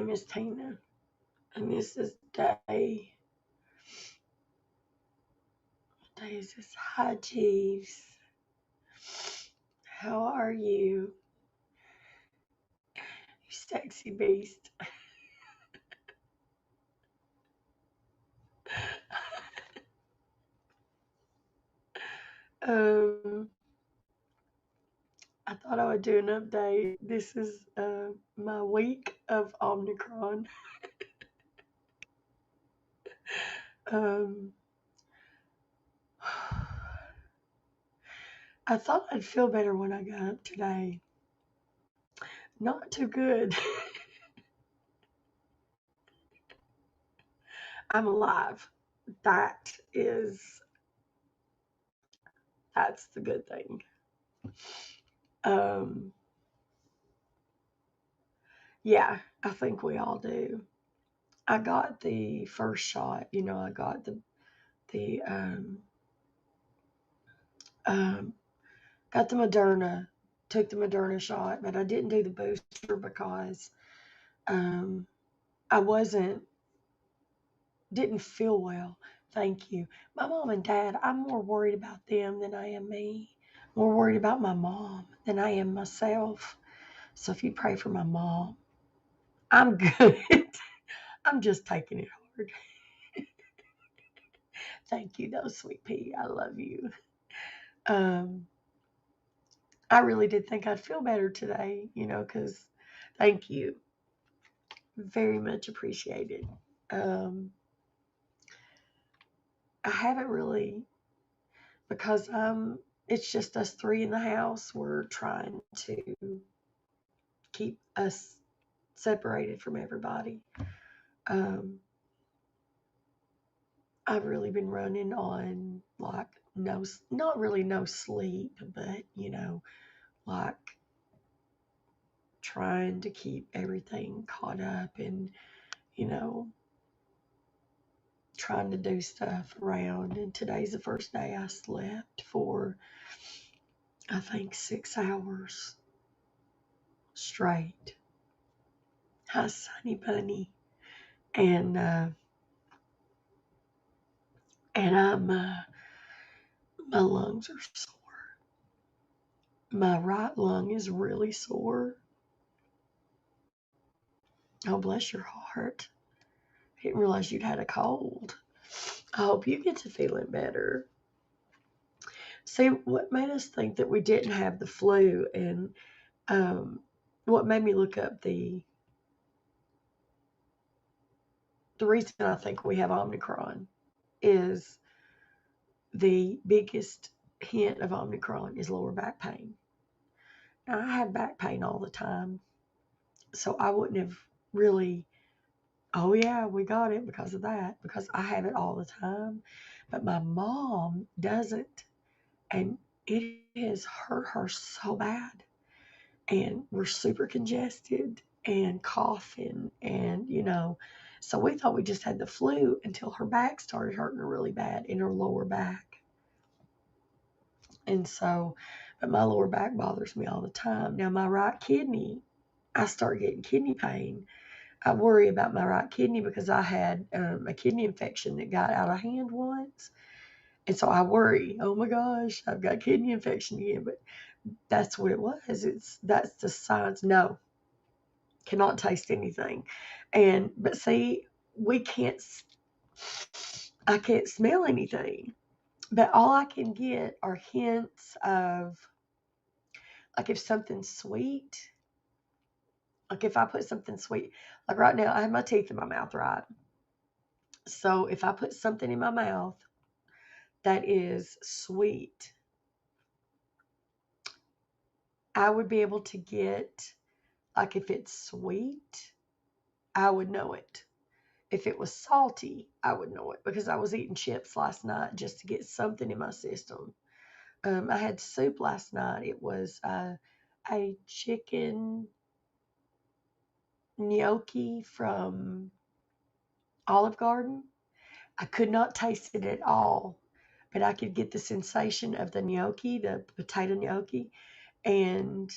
name is Tina, and this is day. What day is this? Hi, Jeeves. How are you? You sexy beast. um, I thought I would do an update. This is my week of Omicron. Um, I thought I'd feel better when I got up today. Not too good. I'm alive. That is, that's the good thing. Um, yeah, I think we all do. I got the first shot. I got the um, got the Moderna, took the Moderna shot, but I didn't do the booster because um, I didn't feel well. Thank you. My mom and dad, I'm more worried about them than I am me. More worried about my mom than I am myself. So if you pray for my mom, I'm good. I'm just taking it hard. Thank you, though, sweet pea. I love you. Um, I really did think I'd feel better today, because thank you. Very much appreciated. Um, I haven't really, because it's just us three in the house. We're trying to keep us separated from everybody. Um, I've really been running on like no, not really no sleep, but like trying to keep everything caught up and, you know, trying to do stuff around. And today's the first day I slept for, I think, 6 hours straight. Hi, Sunny Bunny. And, uh, and my lungs are sore. My right lung is really sore. Oh, bless your heart. I didn't realize you'd had a cold. I hope you get to feeling better. See, what made us think that we didn't have the flu, and what made me look up the reason I think we have Omicron is the biggest hint of Omicron is lower back pain. Now, I have back pain all the time, so I wouldn't have really, oh yeah, we got it because of that, because I have it all the time. But my mom doesn't, and it has hurt her so bad. And we're super congested and coughing, and so we thought we just had the flu until her back started hurting her really bad in her lower back. And so, but my lower back bothers me all the time. Now, my right kidney, I start getting kidney pain. I worry about my right kidney because I had a kidney infection that got out of hand once. And so I worry, oh my gosh, I've got kidney infection again. But that's what it was. That's the signs. No, cannot taste anything. But see, we can't, I can't smell anything. But all I can get are hints of, like, if something's sweet, like if I put something sweet, like right now, I have my teeth in my mouth, right? So if I put something in my mouth that is sweet, I would be able to get, like, if it's sweet, I would know it. If it was salty, I would know it because I was eating chips last night just to get something in my system. I had soup last night. It was a chicken gnocchi from Olive Garden. I could not taste it at all, but I could get the sensation of the gnocchi, the potato gnocchi, and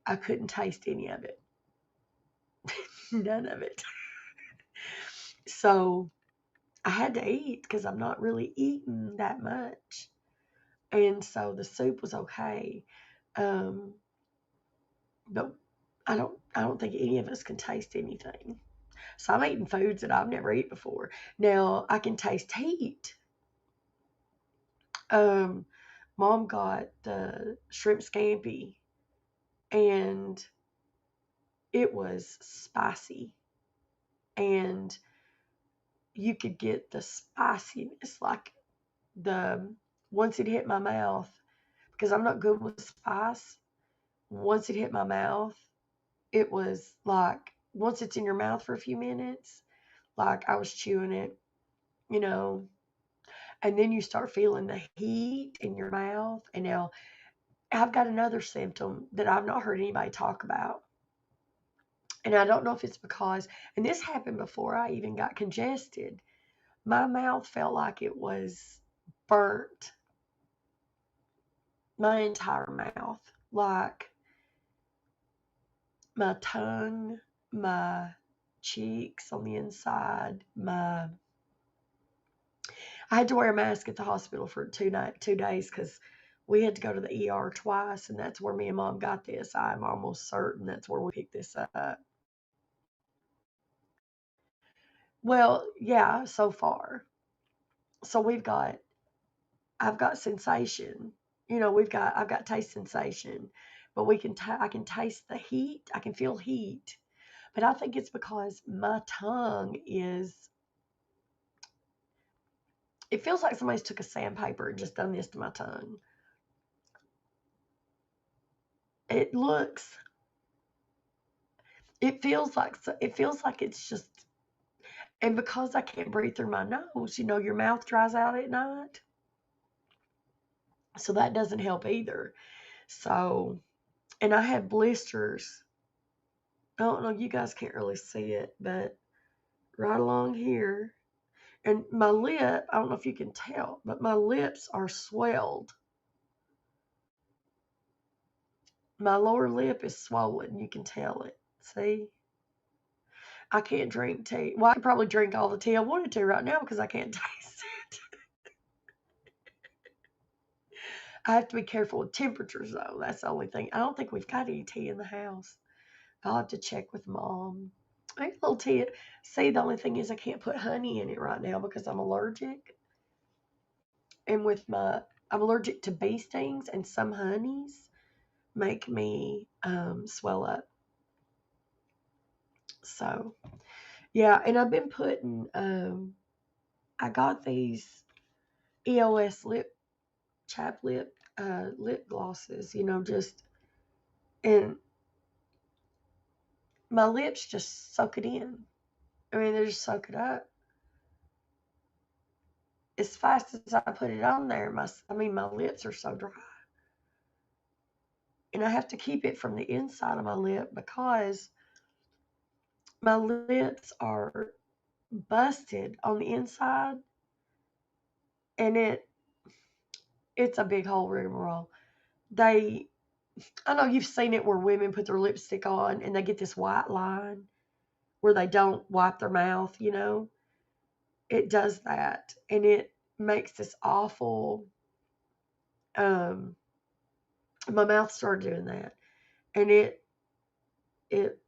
I couldn't taste any of it. None of it. So I had to eat because I'm not really eating that much. And so the soup was okay. Um, but I don't think any of us can taste anything. So I'm eating foods that I've never eaten before. Now I can taste heat. Um, Mom got the shrimp scampi, and it was spicy, and you could get the spiciness like the once it hit my mouth, because I'm not good with spice. Once it hit my mouth, it was like once it's in your mouth for a few minutes, like I was chewing it, you know, and then you start feeling the heat in your mouth. And now I've got another symptom that I've not heard anybody talk about. And I don't know if it's because, and this happened before I even got congested, my mouth felt like it was burnt, my entire mouth, like my tongue, my cheeks on the inside, my I had to wear a mask at the hospital for 2 days because we had to go to the ER twice, and that's where me and Mom got this. I'm almost certain that's where we picked this up. Well, yeah, so far. So I've got sensation. I've got taste sensation, but I can taste the heat. I can feel heat, but I think it's because my tongue is. It feels like somebody's took a sandpaper and just done this to my tongue. It looks. It feels like it's just. And because I can't breathe through my nose, your mouth dries out at night, so that doesn't help either. So, and I have blisters. I don't know. You guys can't really see it, but right along here. And my lip, I don't know if you can tell, but my lips are swelled. My lower lip is swollen. You can tell it. See? I can't drink tea. Well, I could probably drink all the tea I wanted to right now because I can't taste it. I have to be careful with temperatures, though. That's the only thing. I don't think we've got any tea in the house. I'll have to check with Mom. I got a little tea. See, the only thing is I can't put honey in it right now because I'm allergic. And I'm allergic to bee stings, and some honeys make me swell up. So, yeah, and I've been putting, I got these EOS chap lip glosses, and my lips just soak it in. I mean, they just soak it up. As fast as I put it on there, my lips are so dry. And I have to keep it from the inside of my lip because my lips are busted on the inside, and it's a big whole rigmarole. They I know you've seen it where women put their lipstick on and they get this white line where they don't wipe their mouth. It does that, and it makes this awful. Um, my mouth started doing that, and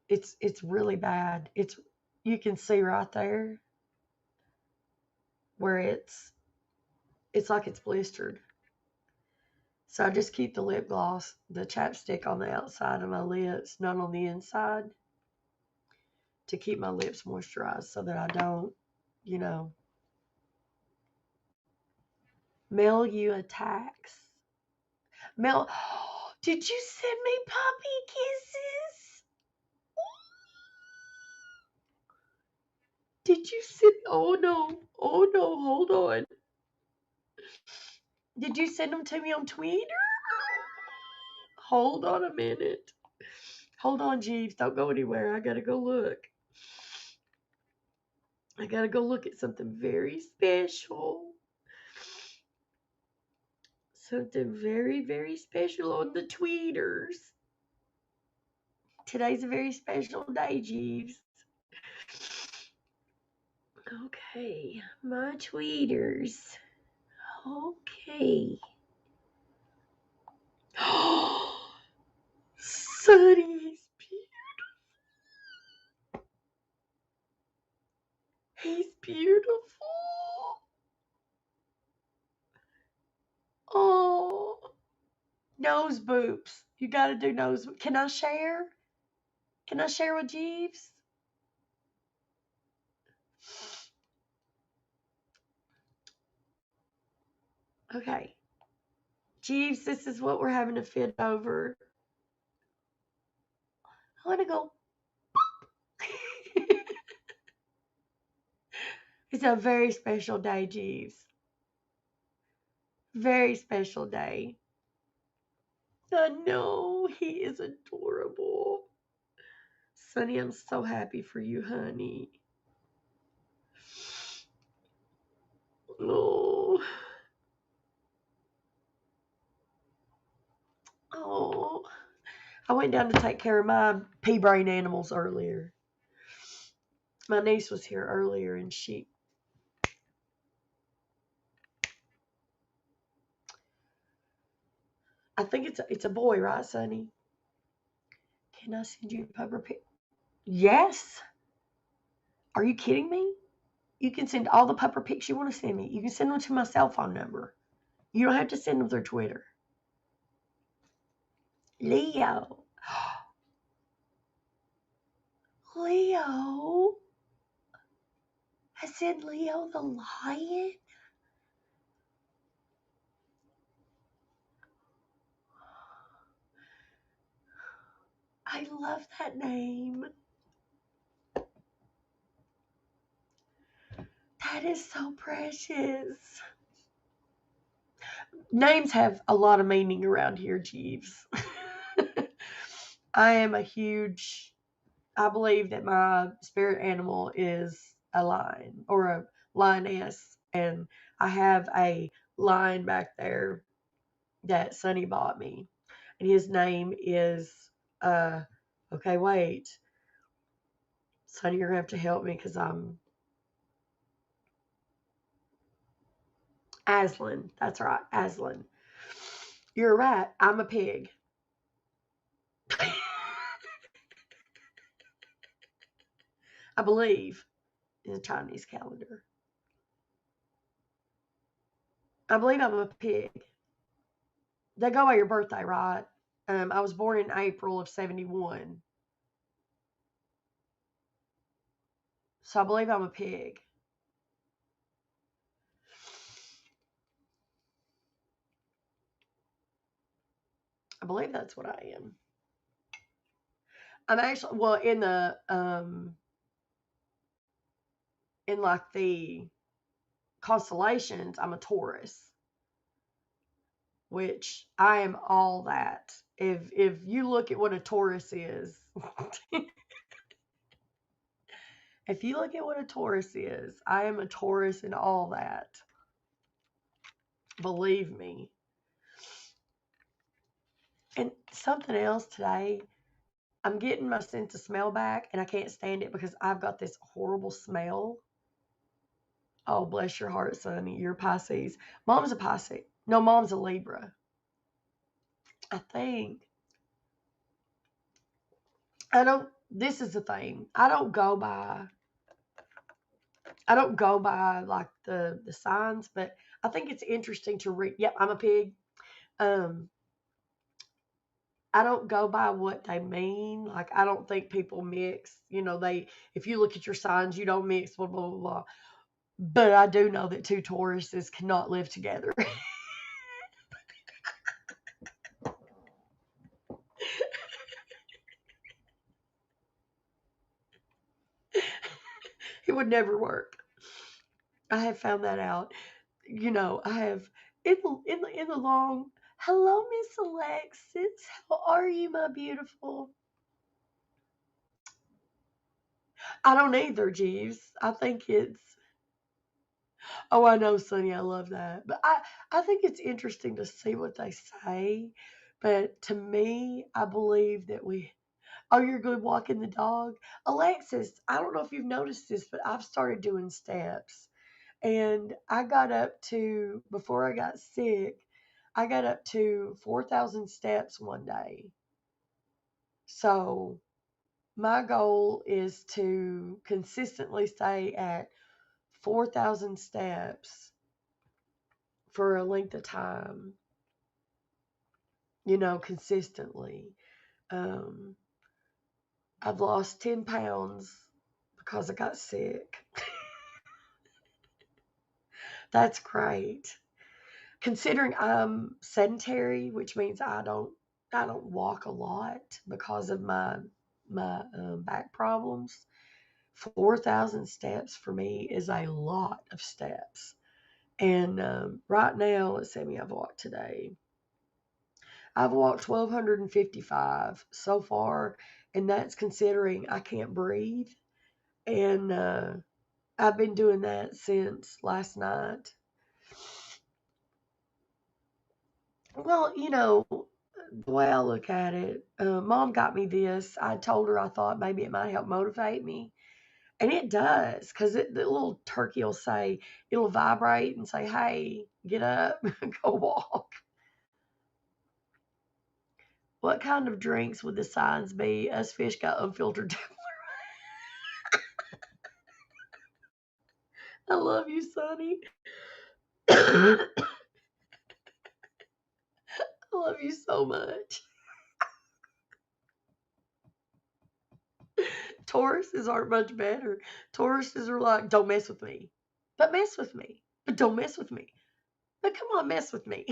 it's really bad. You can see right there where it's like it's blistered. So I just keep the lip gloss, the chapstick on the outside of my lips, not on the inside, to keep my lips moisturized so that I don't, you know, mail you attacks. Mel, did you send me puppy kisses? Did you send? Oh no, hold on. Did you send them to me on Twitter? Hold on a minute. Hold on, Jeeves. Don't go anywhere. I gotta go look. I gotta go look at something very special. Something very, very special on the tweeters. Today's a very special day, Jeeves. Okay, my tweeters. Okay. Sonny's he's beautiful. Oh, nose boobs. You got to do nose. Can I share? Can I share with Jeeves? Okay. Jeeves, this is what we're having to fit over. I want to go. It's a very special day, Jeeves. Very special day. I know. He is adorable. Sonny, I'm so happy for you, honey. Oh. Oh. I went down to take care of my pea brain animals earlier. My niece was here earlier and I think it's a boy, right, Sonny? Can I send you a paper pic? Yes. Are you kidding me? You can send all the pupper pics you want to send me. You can send them to my cell phone number. You don't have to send them through Twitter. Leo. Leo. I said Leo the lion. I love that name. That is so precious. Names have a lot of meaning around here, Jeeves. I am a huge, I believe that my spirit animal is a lion or a lioness. And I have a lion back there that Sonny bought me. And his name is, okay, wait. Sonny, you're going to have to help me because I'm Aslan. That's right, Aslan. You're right. I'm a pig. I believe in the Chinese calendar. I believe I'm a pig. They go by your birthday, right? I was born in April of 71. So I believe I'm a pig. I believe that's what I am. I'm actually well in like the constellations, I'm a Taurus, which I am all that. If you look at what a Taurus is, if you look at what a Taurus is, I am a Taurus and all that. Believe me. And something else today, I'm getting my sense of smell back and I can't stand it because I've got this horrible smell. Oh, bless your heart, Sonny. You're a Pisces. Mom's a Pisces. No, mom's a Libra. I think. I don't, this is the thing. I don't go by like the signs, but I think it's interesting to read. Yep, I'm a pig. Um, I don't go by what they mean. Like I don't think people mix. If you look at your signs, you don't mix. Blah blah blah blah. But I do know that two Tauruses cannot live together. It would never work. I have found that out. I have in the long. Hello, Miss Alexis. How are you, my beautiful? I don't either, Jeeves. I think it's. Oh, I know, Sonny. I love that, but I think it's interesting to see what they say. But to me, I believe that Oh, you're good walking the dog? Alexis, I don't know if you've noticed this, but I've started doing steps. And I got up to, before I got sick, I got up to 4,000 steps one day. So my goal is to consistently stay at 4,000 steps for a length of time, consistently. Um, I've lost 10 pounds because I got sick. That's great. Considering I'm sedentary, which means I don't walk a lot because of my back problems. 4,000 steps for me is a lot of steps. And right now, let's see how many I've walked today. I've walked 1,255 so far, and that's considering I can't breathe. And I've been doing that since last night. Well, the way I look at it, Mom got me this. I told her I thought maybe it might help motivate me. And it does, because the little turkey will say, it'll vibrate and say, hey, get up, go walk. What kind of drinks would the signs be? Us fish got unfiltered. I love you, Sonny. I love you so much. Tauruses aren't much better. Tauruses are like, don't mess with me. But mess with me. But don't mess with me. But come on, mess with me.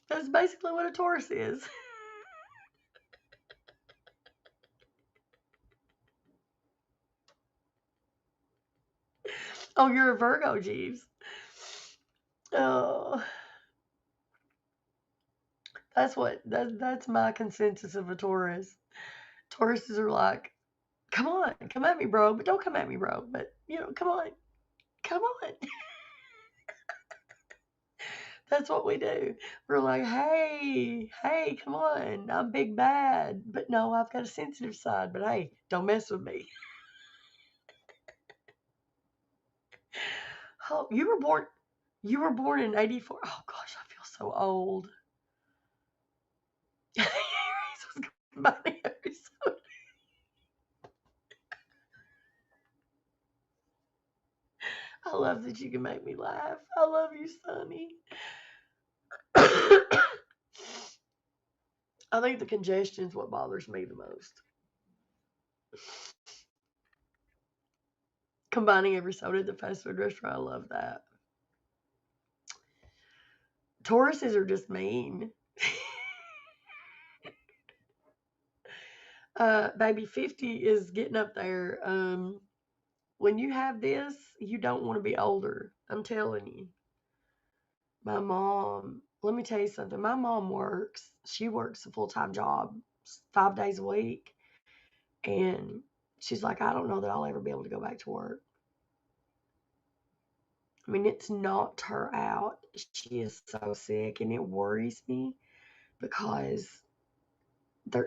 That's basically what a Taurus is. Oh, you're a Virgo, Jeeves. Oh, that's my consensus of a Taurus. Tauruses are like, come on, come at me, bro, but don't come at me, bro. But come on, come on. That's what we do. We're like, hey, hey, come on, I'm big bad, but no, I've got a sensitive side. But hey, don't mess with me. Oh, You were born in '84. Oh gosh, I feel so old. Aries was combining episode. I love that you can make me laugh. I love you, Sonny. I think the congestion is what bothers me the most. Combining every soda at the fast food restaurant, I love that. Tauruses are just mean. Baby, 50 is getting up there. When you have this, you don't want to be older. I'm telling you. My mom, let me tell you something. My mom works. She works a full-time job, 5 days a week. And she's like, I don't know that I'll ever be able to go back to work. I mean, it's knocked her out. She is so sick, and it worries me because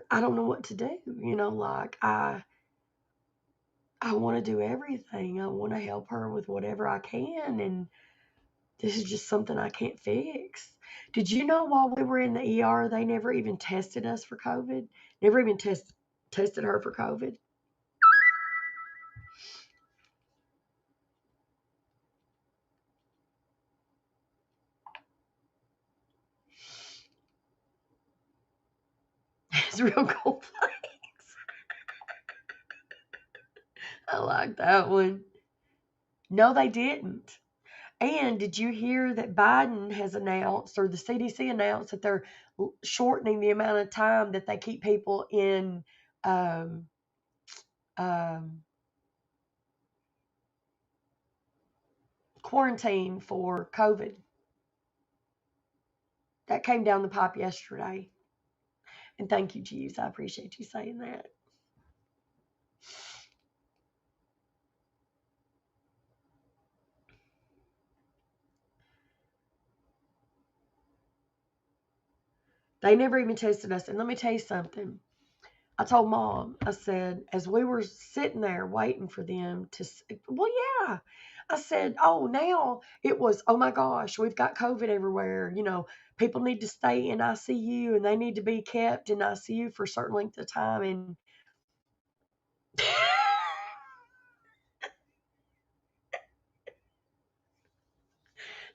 I don't know what to do. Like I want to do everything. I want to help her with whatever I can, and this is just something I can't fix. Did you know while we were in the ER, they never even tested us for COVID? Never even tested her for COVID. It's real cool. I like that one. No, they didn't. And did you hear that Biden has announced, or the CDC announced, that they're shortening the amount of time that they keep people in um, um, quarantine for COVID? That came down the pipe yesterday. And thank you, Jeeves. I appreciate you saying that. They never even tested us. And let me tell you something. I told Mom, I said, as we were sitting there waiting for them to, well, yeah. I said, oh, now it was, oh my gosh, we've got COVID everywhere. People need to stay in ICU and they need to be kept in ICU for a certain length of time. And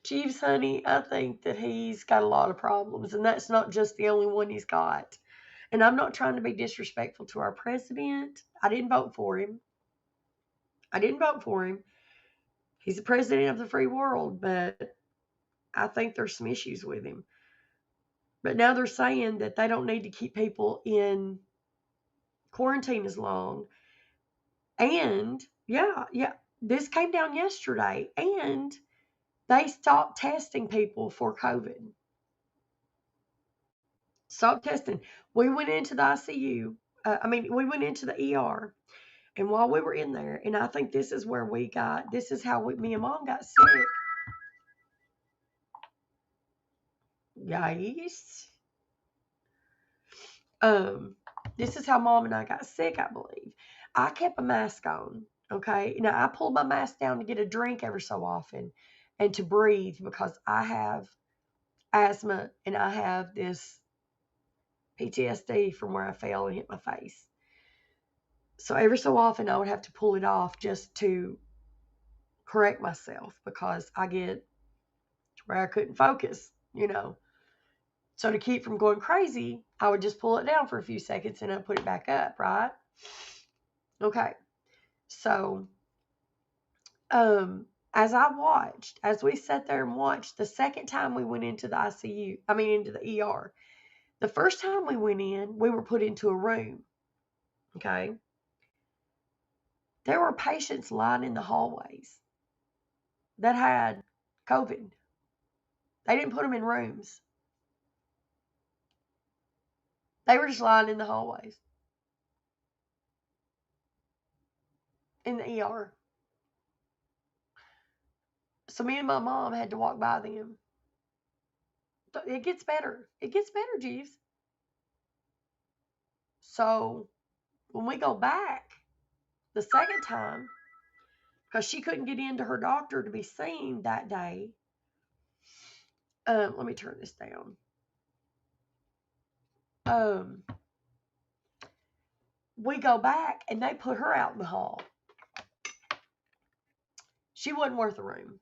Jeeves, honey, I think that he's got a lot of problems, and that's not just the only one he's got. And I'm not trying to be disrespectful to our president. I didn't vote for him. I didn't vote for him. He's the president of the free world, but I think there's some issues with him. But now they're saying that they don't need to keep people in quarantine as long. And yeah, this came down yesterday, and they stopped testing people for COVID. Stop testing. We went into the ICU. We went into the ER. And while we were in there, and I think this is where this is how me and Mom got sick. Yes. Um, this is how Mom and I got sick, I believe. I kept a mask on. Okay. Now I pulled my mask down to get a drink every so often and to breathe because I have asthma and I have this PTSD from where I fell and hit my face. So every so often I would have to pull it off just to correct myself because I get where I couldn't focus. So to keep from going crazy, I would just pull it down for a few seconds and I'd put it back up, right? Okay. So as we sat there and watched, the second time we went into the into the ER, the first time we went in, we were put into a room. Okay. There were patients lying in the hallways that had COVID. They didn't put them in rooms. They were just lying in the hallways in the ER. So me and my mom had to walk by them. It gets better. It gets better, Jeeves. So when we go back the second time, because she couldn't get into her doctor to be seen that day. Let me turn this down. We go back and they put her out in the hall. She wasn't worth a room.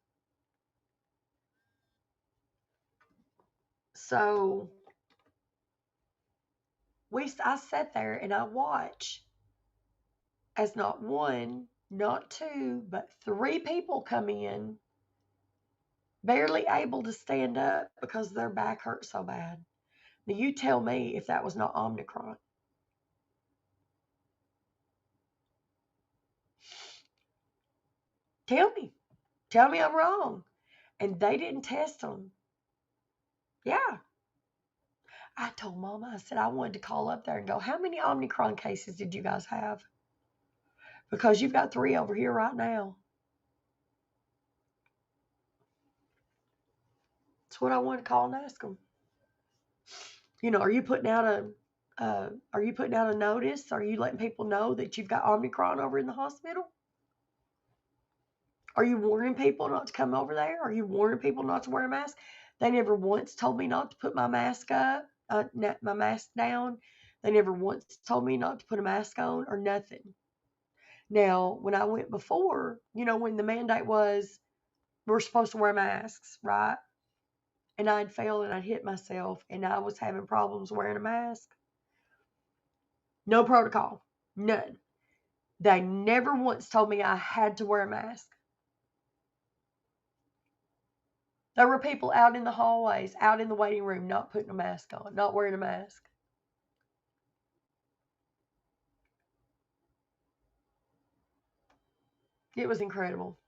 So I sat there and I watched as not one, not two, but three people come in, barely able to stand up because their back hurt so bad. Now you tell me if that was not Omicron. Tell me. Tell me I'm wrong. And they didn't test them. Yeah. I told Mama, I said I wanted to call up there and go, how many Omicron cases did you guys have? Because you've got 3 over here right now. That's what I wanted to call and ask them. Are you putting out a notice? Are you letting people know that you've got Omicron over in the hospital? Are you warning people not to come over there? Are you warning people not to wear a mask? They never once told me not to put my mask down. They never once told me not to put a mask on or nothing. Now, when I went before, when the mandate was we're supposed to wear masks, right? And I'd failed and I'd hit myself and I was having problems wearing a mask. No protocol. None. They never once told me I had to wear a mask. There were people out in the hallways, out in the waiting room, not putting a mask on, not wearing a mask. It was incredible.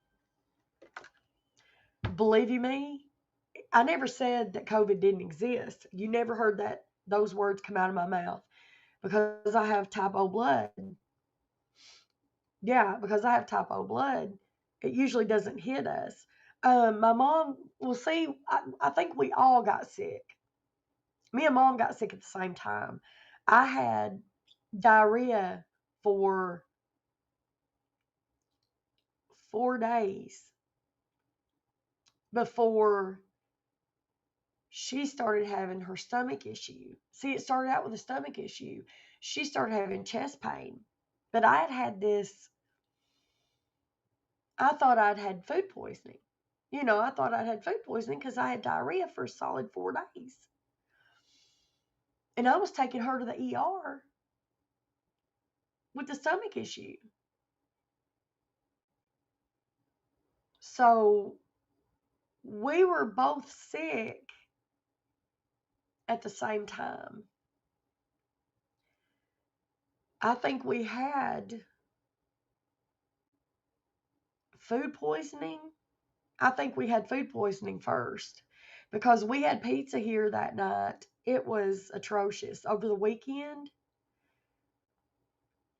Believe you me, I never said that COVID didn't exist. You never heard those words come out of my mouth because I have type O blood. Yeah, because I have type O blood, it usually doesn't hit us. My mom, well, see, I think we all got sick. Me and Mom got sick at the same time. I had diarrhea for 4 days before she started having her stomach issue. See, it started out with a stomach issue. She started having chest pain. But I had this, I thought I'd had food poisoning. I thought I'd had food poisoning because I had diarrhea for a solid 4 days. And I was taking her to the ER with the stomach issue. So we were both sick at the same time. I think we had food poisoning. I think we had food poisoning first because we had pizza here that night. It was atrocious. Over the weekend,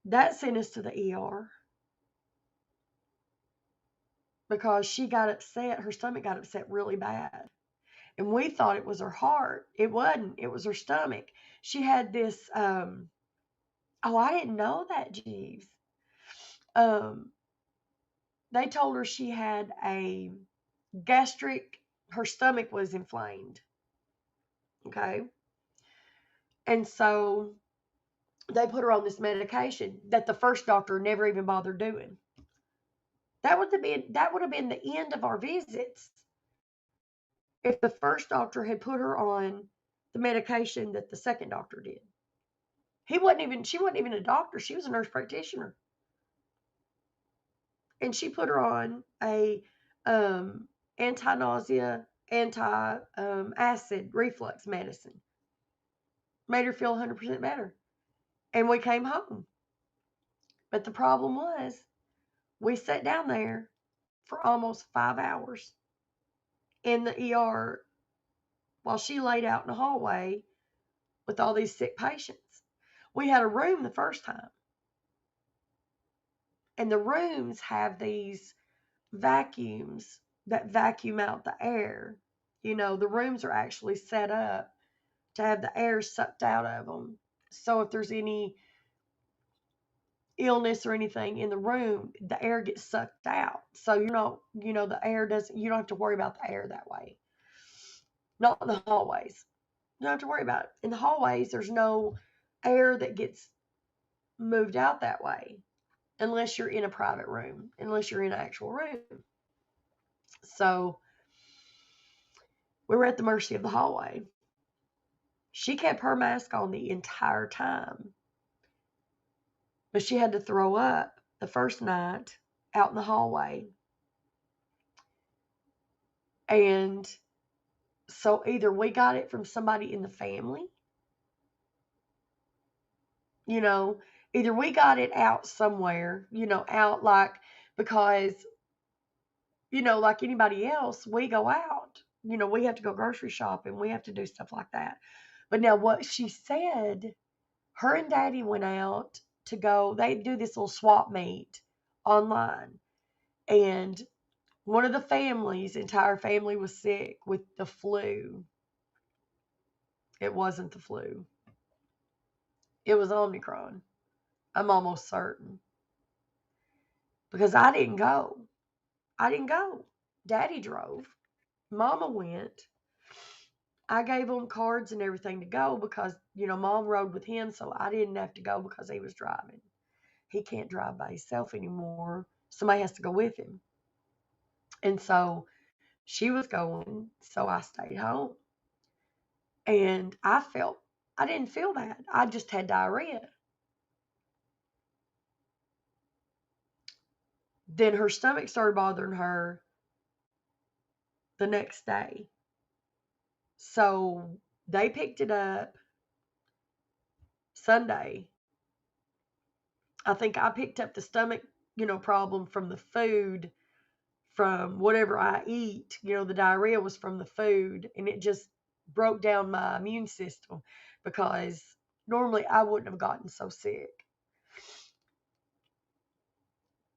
that sent us to the ER because she got upset. Her stomach got upset really bad. And we thought it was her heart. It wasn't. It was her stomach. She had this, oh, I didn't know that, Jeeves. Um, they told her she had a gastric, her stomach was inflamed. Okay. And so they put her on this medication that the first doctor never even bothered doing. That would have been the end of our visits if the first doctor had put her on the medication that the second doctor did. She wasn't even a doctor, she was a nurse practitioner. And she put her on a anti-nausea, anti-acid reflux medicine. Made her feel 100% better. And we came home. But the problem was, we sat down there for almost 5 hours in the ER while she laid out in the hallway with all these sick patients. We had a room the first time, and the rooms have these vacuums that vacuum out the air. The rooms are actually set up to have the air sucked out of them. So if there's any illness or anything in the room, the air gets sucked out. So the air doesn't, you don't have to worry about the air that way. Not in the hallways. You don't have to worry about it. In the hallways, there's no air that gets moved out that way unless you're in a private room, unless you're in an actual room. So we were at the mercy of the hallway. She kept her mask on the entire time, but she had to throw up the first night out in the hallway. And so either we got it from somebody in the family, either we got it out somewhere, out like, because, like anybody else, we go out, we have to go grocery shopping, we have to do stuff like that. But now what she said, her and Daddy went out to go, they do this little swap meet online. And one of the families, entire family was sick with the flu. It wasn't the flu. It was Omicron. I'm almost certain. Because I didn't go. I didn't go. Daddy drove. Mama went. I gave them cards and everything to go because, Mom rode with him, so I didn't have to go because he was driving. He can't drive by himself anymore. Somebody has to go with him. And so she was going, so I stayed home. And I didn't feel bad. I just had diarrhea. Then her stomach started bothering her the next day. So they picked it up Sunday. I think I picked up the stomach, problem from the food, from whatever I eat. The diarrhea was from the food, and it just broke down my immune system because normally I wouldn't have gotten so sick.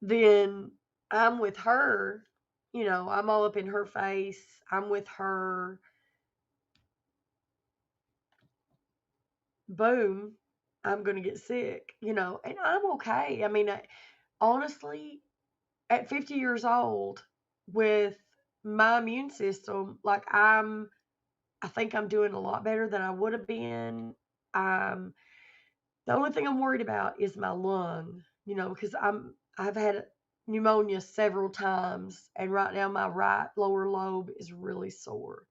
Then I'm with her, I'm all up in her face. I'm with her. boom, I'm going to get sick, and I'm okay. I mean, honestly, at 50 years old, with my immune system, like I think I'm doing a lot better than I would have been. Um, the only thing I'm worried about is my lung, because I've had pneumonia several times, and right now my right lower lobe is really sore.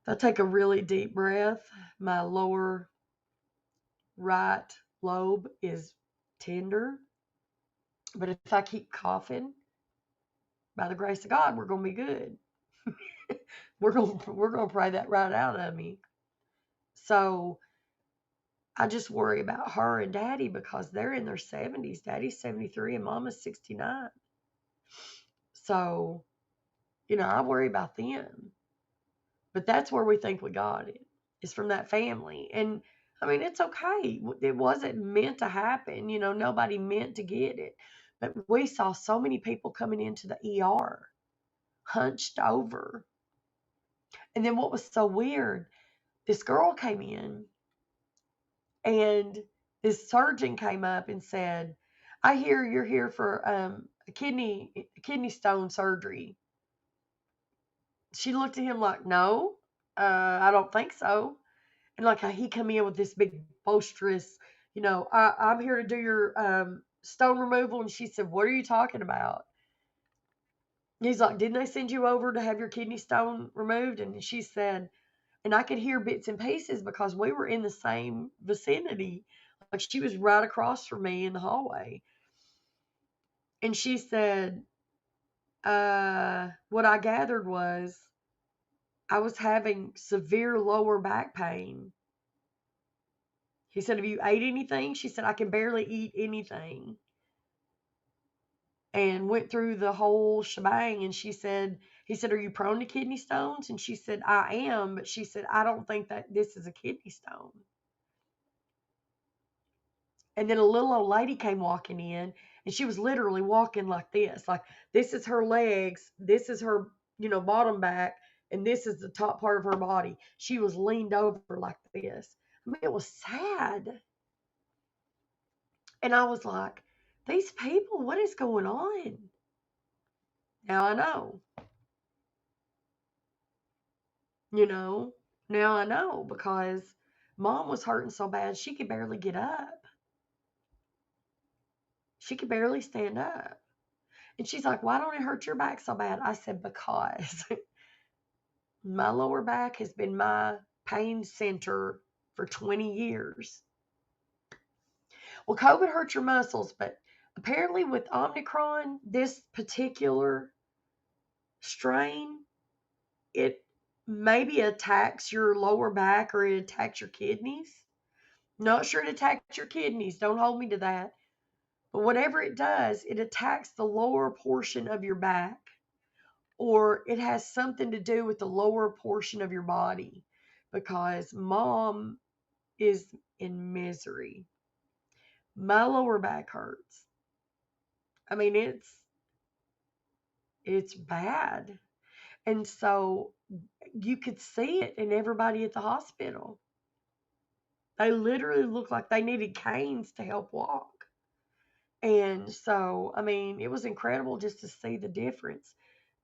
If I take a really deep breath, my lower right lobe is tender. But if I keep coughing, by the grace of God, we're gonna be good. we're gonna pray that right out of me. So I just worry about her and Daddy because they're in their 70s. Daddy's 73 and Mama's 69. So, I worry about them. But that's where we think we got it. It's from that family. And I mean, it's okay. It wasn't meant to happen. Nobody meant to get it. But we saw so many people coming into the ER hunched over. And then what was so weird, this girl came in and this surgeon came up and said, I hear you're here for a kidney stone surgery. She looked at him like, no, I don't think so. And like he come in with this big boisterous, I'm here to do your stone removal. And she said, what are you talking about? And he's like, didn't they send you over to have your kidney stone removed? And she said, and I could hear bits and pieces because we were in the same vicinity. Like she was right across from me in the hallway. And she said, what I gathered was I was having severe lower back pain. He said, have you ate anything? She said, I can barely eat anything. And went through the whole shebang. And he said, are you prone to kidney stones? And she said, I am. But she said, I don't think that this is a kidney stone. And then a little old lady came walking in, and she was literally walking like this. Like, this is her legs, this is her, bottom back, and this is the top part of her body. She was leaned over like this. I mean, it was sad. And I was like, these people, what is going on? Now I know. You know, now I know because Mom was hurting so bad she could barely get up. She could barely stand up. And she's like, why don't it hurt your back so bad? I said, because my lower back has been my pain center for 20 years. Well, COVID hurts your muscles, but apparently with Omicron, this particular strain, it maybe attacks your lower back or it attacks your kidneys. Not sure it attacks your kidneys. Don't hold me to that. But whatever it does, it attacks the lower portion of your back, or it has something to do with the lower portion of your body because Mom is in misery. My lower back hurts. I mean, it's bad. And so you could see it in everybody at the hospital. They literally looked like they needed canes to help walk. And so, I mean, it was incredible just to see the difference.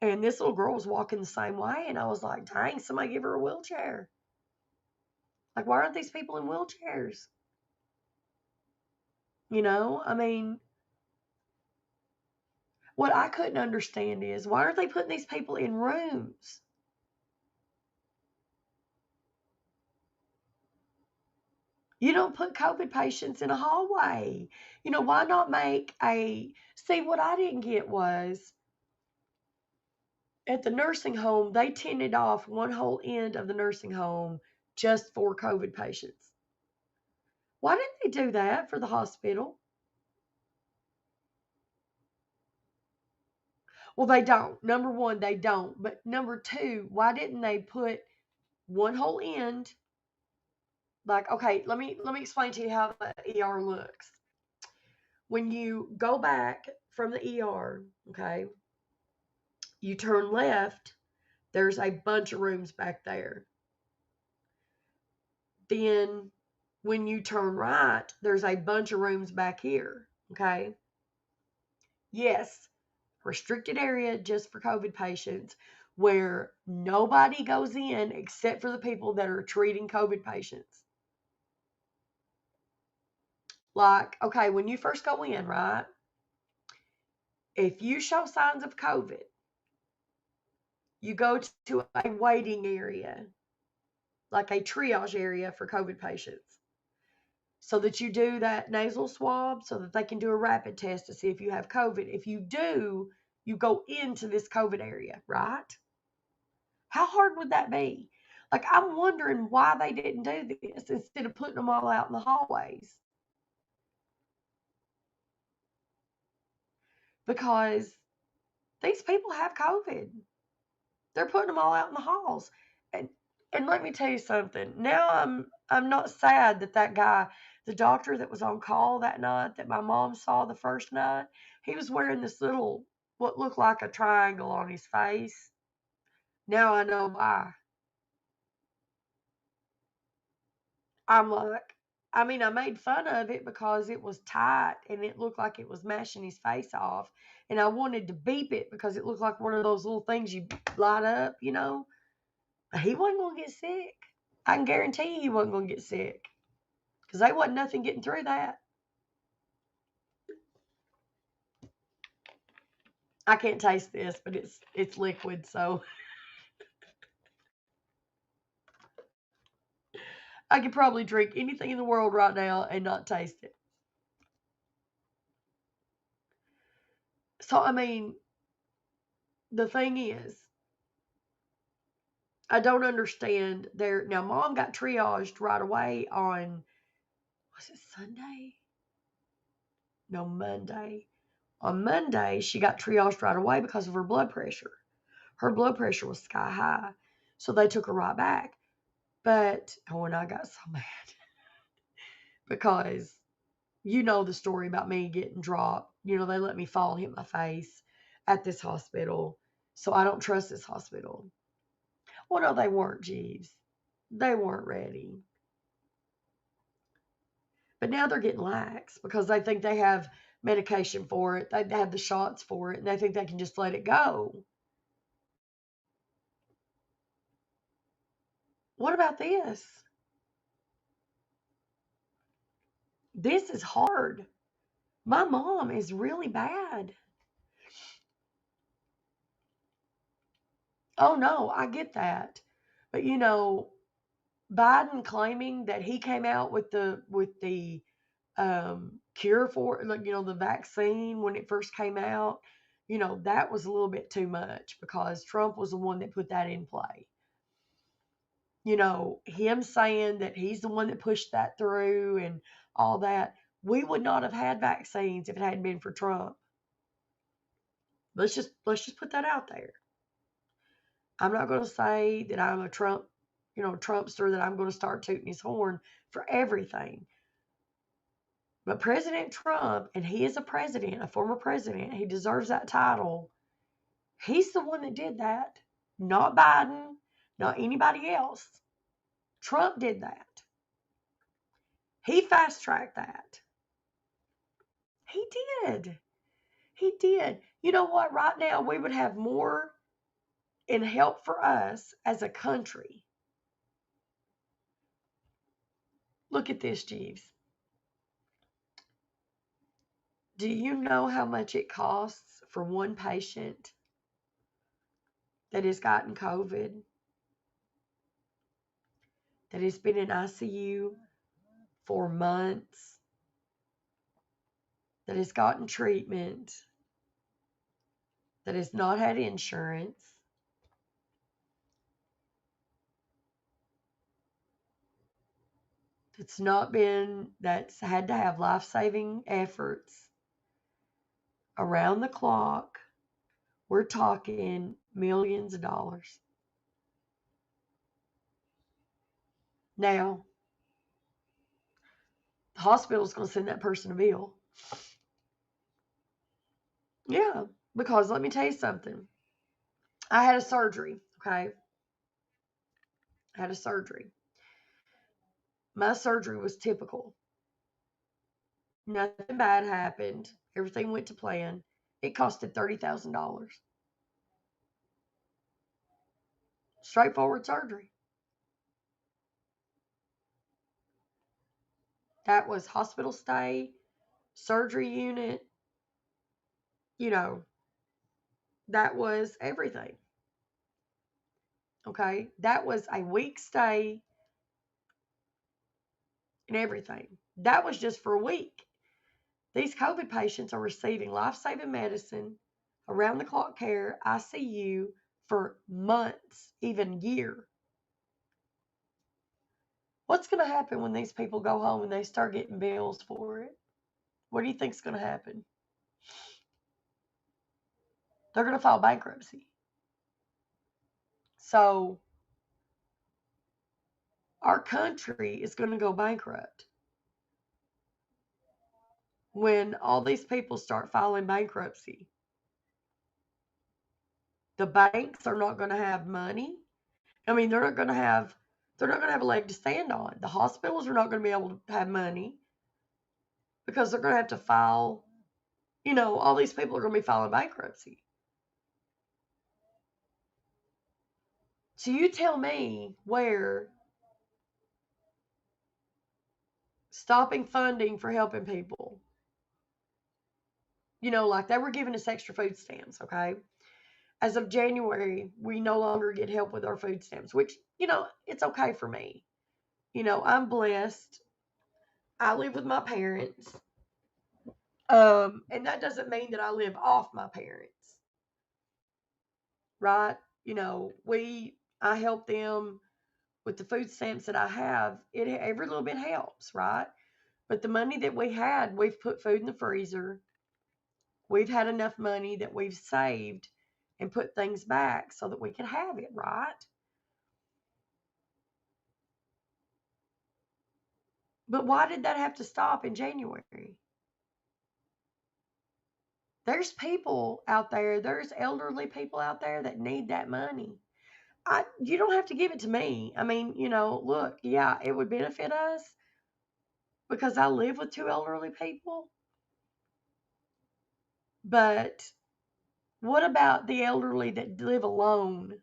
And this little girl was walking the same way, and I was like, dang, somebody give her a wheelchair. Like, why aren't these people in wheelchairs? I mean, what I couldn't understand is why aren't they putting these people in rooms? You don't put COVID patients in a hallway. Why not make see, what I didn't get was at the nursing home, they tended off one whole end of the nursing home just for COVID patients. Why didn't they do that for the hospital? Well, they don't. Number one, they don't. But number two, why didn't they put one whole end? Like, okay, let me explain to you how the ER looks. When you go back from the ER, okay, you turn left, there's a bunch of rooms back there. then when you turn right, there's a bunch of rooms back here. Okay. Yes, restricted area just for COVID patients where nobody goes in except for the people that are treating COVID patients. Like, okay, when you first go in, right? If you show signs of COVID, you go to a waiting area, like a triage area for COVID patients, so that you do that nasal swab so that they can do a rapid test to see if you have COVID. If you do, you go into this COVID area, right? How hard would that be? Like, I'm wondering why they didn't do this instead of putting them all out in the hallways. Because these people have COVID. They're putting them all out in the halls. And and let me tell you something. Now I'm not sad that that guy, the doctor that was on call that night that my mom saw the first night, he was wearing this little what looked like a triangle on his face. Now I know why. I'm like, I mean, I made fun of it because it was tight and it looked like it was mashing his face off. And I wanted to beep it because it looked like one of those little things you light up, you know. But he wasn't going to get sick. I can guarantee he wasn't going to get sick because there wasn't nothing getting through that. I can't taste this, but it's liquid, so I could probably drink anything in the world right now and not taste it. So I mean, the thing is, I don't understand there. Now, mom got triaged right away on, was it Sunday? No, Monday. On Monday, she got triaged right away because of her blood pressure. Her blood pressure was sky high. So they took her right back. But, oh, and I got so mad because you know the story about me getting dropped. You know, they let me fall and hit my face at this hospital. So I don't trust this hospital. Well, no, they weren't, Jeeves. They weren't ready. But now they're getting lax because they think they have medication for it. They have the shots for it, and they think they can just let it go. What about this? This is hard. My mom is really bad. Oh no, I get that. But you know, Biden claiming that he came out with the cure for it, like, you know, the vaccine when it first came out, you know, that was a little bit too much because Trump was the one that put that in play. You know, him saying that he's the one that pushed that through and all that. We would not have had vaccines if it hadn't been for Trump. Let's just put that out there. I'm not going to say that I'm a Trump, you know, Trumpster, that I'm going to start tooting his horn for everything. But President Trump, and he is a president, a former president, he deserves that title. He's the one that did that, not Biden, not anybody else. Trump did that. He fast tracked that. He did. He did. You know what? Right now, we would have more in help for us as a country. Look at this, Jeeves. Do you know how much it costs for one patient that has gotten COVID, that has been in ICU for months, that has gotten treatment, that has not had insurance, that's had to have life-saving efforts around the clock? We're talking millions of dollars. Now, the hospital's going to send that person a bill. Yeah, because let me tell you something. I had a surgery, okay? I had a surgery. My surgery was typical. Nothing bad happened. Everything went to plan. It costed $30,000. Straightforward surgery. That was hospital stay, surgery unit, you know, that was everything. Okay. That was a week stay and everything. That was just for a week. These COVID patients are receiving life saving medicine, around the clock care, ICU for months, even year. What's going to happen when these people go home and they start getting bills for it? What do you think's going to happen? They're going to file bankruptcy. So our country is going to go bankrupt when all these people start filing bankruptcy. The banks are not going to have money. I mean, they're not going to have a leg to stand on. The hospitals are not going to be able to have money because they're going to have to file, all these people are going to be filing bankruptcy. So you tell me where stopping funding for helping people, like they were giving us extra food stamps, okay? As of January, we no longer get help with our food stamps, which, it's okay for me. I'm blessed. I live with my parents. And that doesn't mean that I live off my parents, right? I help them with the food stamps that I have. Every little bit helps, right? But the money that we had, we've put food in the freezer. We've had enough money that we've saved and put things back so that we could have it, right? But why did that have to stop in January? There's people out there, there's elderly people out there that need that money. You don't have to give it to me. I mean, look, yeah, it would benefit us because I live with two elderly people. But what about the elderly that live alone?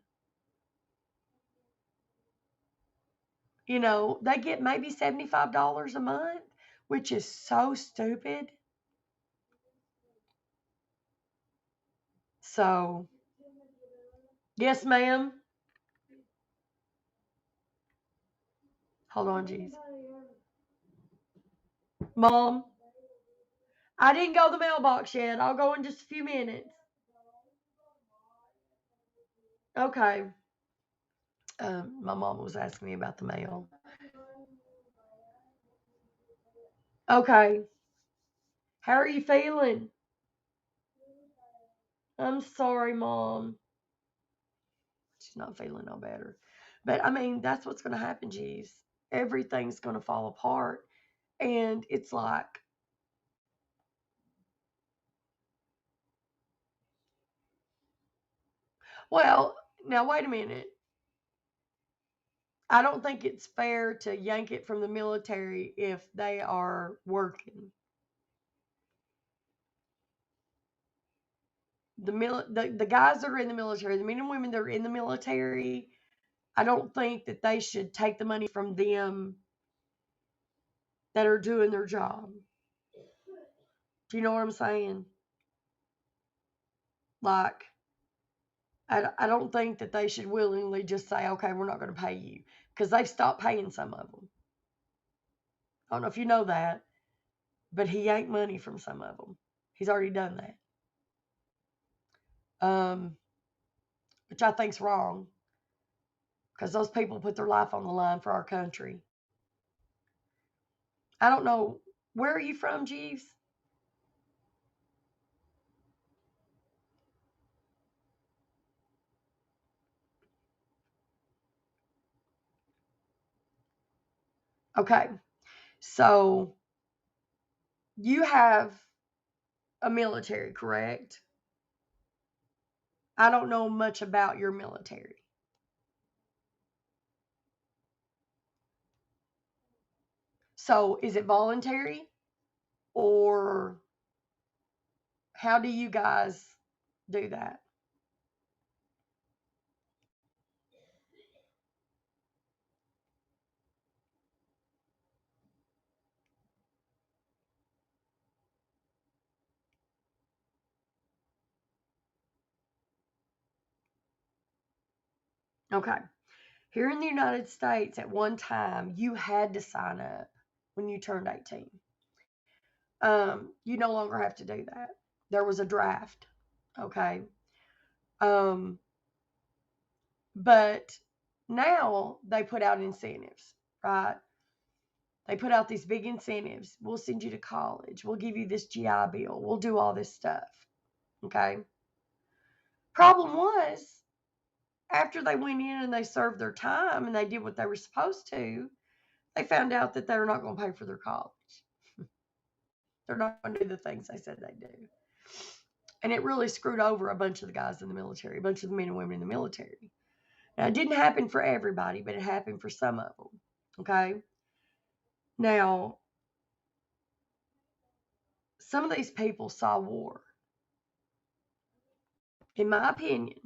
They get maybe $75 a month, which is so stupid. So, yes, ma'am. Hold on, jeez. Mom, I didn't go to the mailbox yet. I'll go in just a few minutes. Okay. My mom was asking me about the mail. Okay. How are you feeling? I'm sorry, Mom. She's not feeling no better. But I mean, that's what's going to happen, geez. Everything's going to fall apart. And it's like, well, now wait a minute. I don't think it's fair to yank it from the military if they are working. The guys that are in the military, the men and women that are in the military, I don't think that they should take the money from them that are doing their job. Do you know what I'm saying? Like, I don't think that they should willingly just say, okay, we're not going to pay you because they've stopped paying some of them. I don't know if you know that, but he yanked money from some of them. He's already done that, which I think's wrong because those people put their life on the line for our country. I don't know. Where are you from, Jeeves? Okay. So you have a military, correct? I don't know much about your military. So is it voluntary, or how do you guys do that? Okay. Here in the United States, at one time, you had to sign up when you turned 18. You no longer have to do that. There was a draft. Okay. Um, but now they put out incentives, right? They put out these big incentives. We'll send you to college. We'll give you this GI Bill. We'll do all this stuff. Okay. Problem was, after they went in and they served their time and they did what they were supposed to, they found out that they're not going to pay for their college. They're not going to do the things they said they'd do. And it really screwed over a bunch of the guys in the military, a bunch of the men and women in the military. Now, it didn't happen for everybody, but it happened for some of them. Okay. Now, some of these people saw war. In my opinion,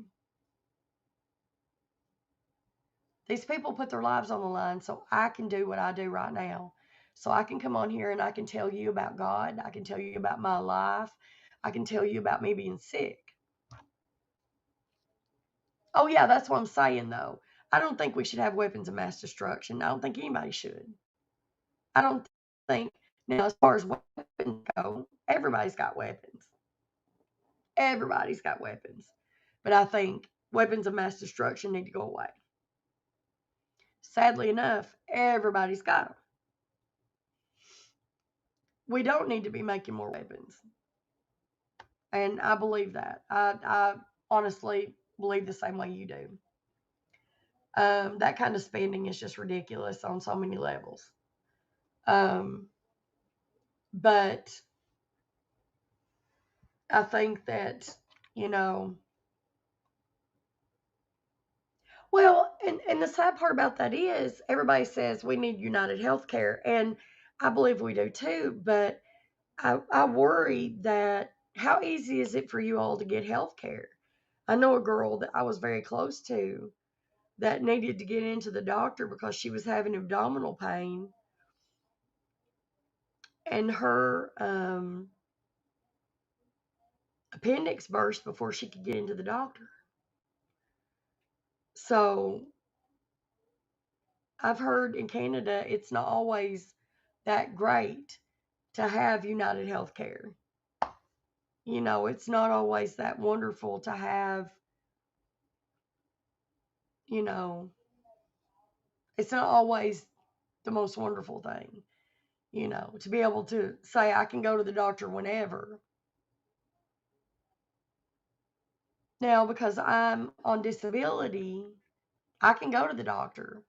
these people put their lives on the line so I can do what I do right now. So I can come on here and I can tell you about God. I can tell you about my life. I can tell you about me being sick. Oh, yeah, that's what I'm saying, though. I don't think we should have weapons of mass destruction. I don't think anybody should. I don't think, now, as far as weapons go, everybody's got weapons. Everybody's got weapons. But I think weapons of mass destruction need to go away. Sadly enough, everybody's got them. We don't need to be making more weapons. And I believe that. I honestly believe the same way you do. That kind of spending is just ridiculous on so many levels. Um, but I think that, you know, well, and the sad part about that is everybody says we need United Healthcare, and I believe we do too, but I worry that how easy is it for you all to get health care? I know a girl that I was very close to that needed to get into the doctor because she was having abdominal pain, and her appendix burst before she could get into the doctor. So I've heard in Canada it's not always that great to have United Healthcare. You know, it's not always that wonderful to have, you know, it's not always the most wonderful thing, you know, to be able to say I can go to the doctor whenever. Now, because I'm on disability, I can go to the doctor.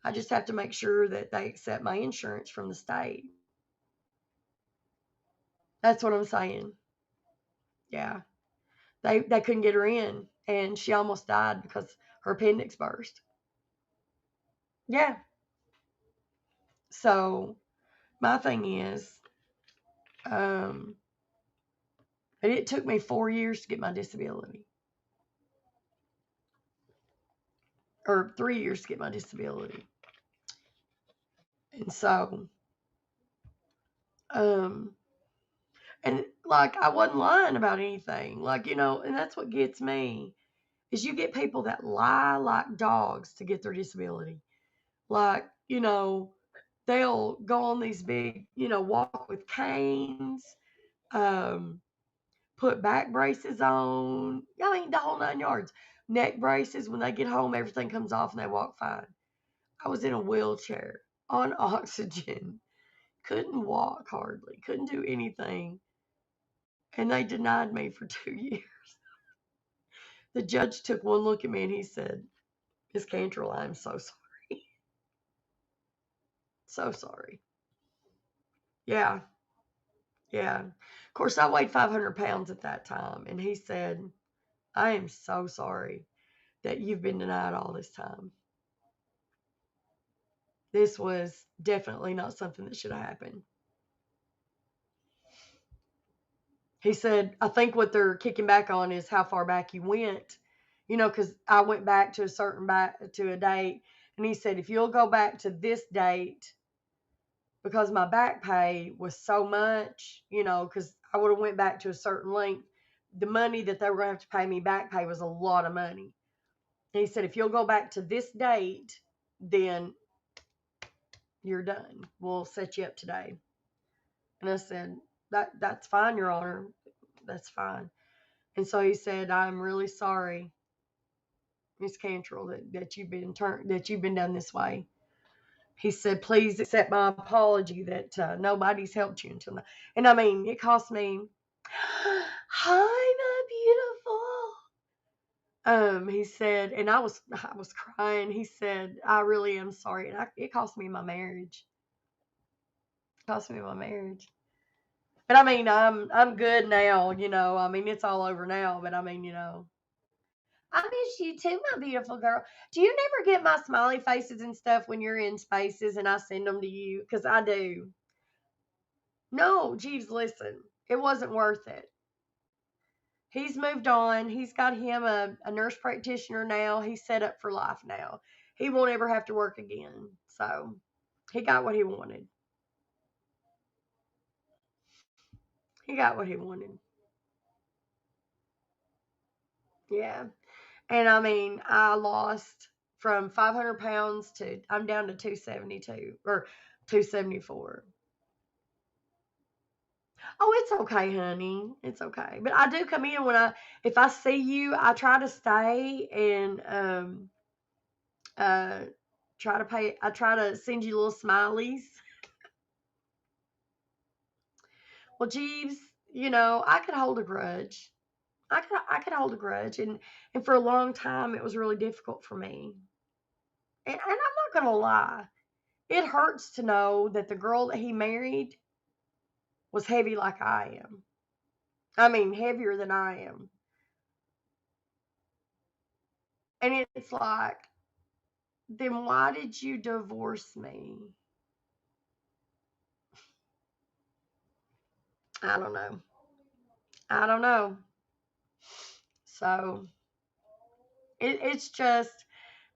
I just have to make sure that they accept my insurance from the state. That's what I'm saying. Yeah. They couldn't get her in and she almost died because her appendix burst. Yeah. So my thing is, um, and it took me 4 years to get my disability, or 3 years to get my disability. And so, um, and like I wasn't lying about anything, like, you know, and that's what gets me is you get people that lie like dogs to get their disability. Like, you know, they'll go on these big, you know, walk with canes, um, put back braces on. I mean, the whole 9 yards. Neck braces. When they get home, everything comes off and they walk fine. I was in a wheelchair on oxygen, couldn't walk hardly, couldn't do anything, and they denied me for 2 years. The judge took one look at me and he said, Miss Cantrell, I'm so sorry. So sorry. Yeah, yeah. Of course, I weighed 500 pounds at that time, and he said, I am so sorry that you've been denied all this time. This was definitely not something that should have happened. He said, I think what they're kicking back on is how far back you went, because I went back to a date, and he said, if you'll go back to this date, because my back pay was so much, because I would have went back to a certain length, the money that they were going to have to pay me back pay was a lot of money. And he said, if you'll go back to this date, then you're done. We'll set you up today. And I said, that's fine, Your Honor. That's fine. And so he said, I'm really sorry, Miss Cantrell, that you've been done this way. He said, please accept my apology that nobody's helped you until now. And I mean, it cost me, hi, my beautiful. He said, and I was crying. He said, I really am sorry. And it cost me my marriage. It cost me my marriage. But I mean, I'm good now, I mean, it's all over now, but I mean, I miss you too, my beautiful girl. Do you never get my smiley faces and stuff when you're in spaces and I send them to you? Because I do. No, Jeeves, listen. It wasn't worth it. He's moved on. He's got him a nurse practitioner now. He's set up for life now. He won't ever have to work again. So he got what he wanted. He got what he wanted. Yeah. And I mean, I lost from 500 pounds to, I'm down to 272 or 274. Oh, it's okay, honey. It's okay. But I do come in if I see you, I try to stay and uh I try to send you little smileys. Well, Jeeves, I could hold a grudge. I could hold a grudge, and for a long time it was really difficult for me. And I'm not gonna lie, it hurts to know that the girl that he married was heavy like I am. I mean, heavier than I am. And it's like, then why did you divorce me? I don't know. I don't know. So it's just,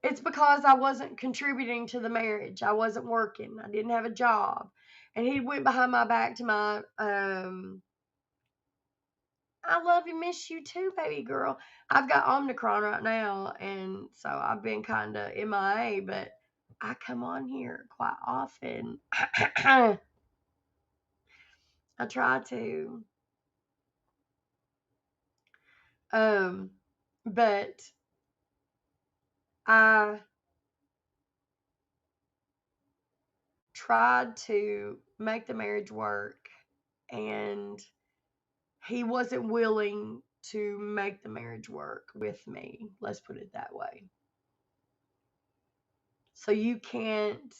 it's because I wasn't contributing to the marriage. I wasn't working. I didn't have a job. And he went behind my back to my I love and miss you too, baby girl. I've got Omicron right now, and so I've been kind of MIA, but I come on here quite often. I try to. Um, but I tried to make the marriage work, and he wasn't willing to make the marriage work with me. Let's put it that way. So you can't